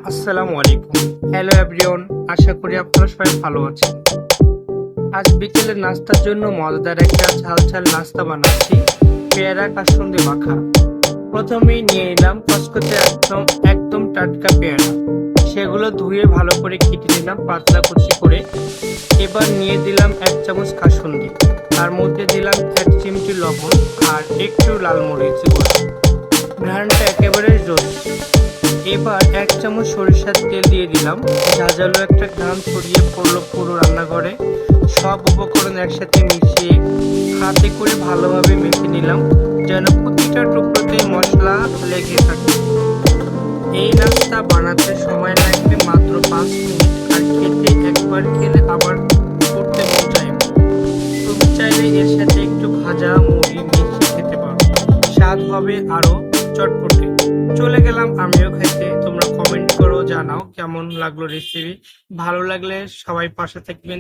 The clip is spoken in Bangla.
আসসালামু আলাইকুম। হ্যালো এভরিওয়ান, আশা করি আপনারা সবাই ভালো আছেন। আজ বিকেলের নাস্তার জন্য মজাদার একটা ঝাল ঝাল নাস্তা বানাচ্ছি, পেয়ারা কাসুন্দি মাখা। প্রথমেই নিয়ে নিলাম কসকসে একদম একদম টাটকা পেয়ারা। সেগুলো ধুয়ে ভালো করে কেটে নিলাম পাতলা কুচি করে। এবার নিয়ে দিলাম 1 চামচ কাসুন্দি, তার মধ্যে দিলাম 1 চিমটি লবণ আর একটু লাল মরিচ গুঁড়ো। ঘ্রাণটা একেবারে জোর। এবার 1 চামচ সরিষার তেল দিয়ে দিলাম, ঝাঁঝালো একটা ঘ্রাণ ছড়িয়ে পড়লো পুরো রান্নাঘরে। সব উপকরণ একসাথে মিশিয়ে হাতে করে ভালোভাবে মেখে নিলাম, যেন প্রতিটা টুকরোতে মশলা লেগে থাকে। এই নাস্তা বানাতে সময় লাগবে মাত্র 5 মিনিট, আর খেতে একবার খেলে আবার করতে মন চাইবে। তুমি চাইলে এর সাথে একটু ভাজা মুড়ি মিশিয়ে খেতে পারো, স্বাদ হবে আরো চটপটে। চলে গেলাম আমিও খেতে। তোমরা কমেন্ট করো, জানাও কেমন লাগলো রেসিপি। ভালো লাগলে সবাই পাশে থাকবেন।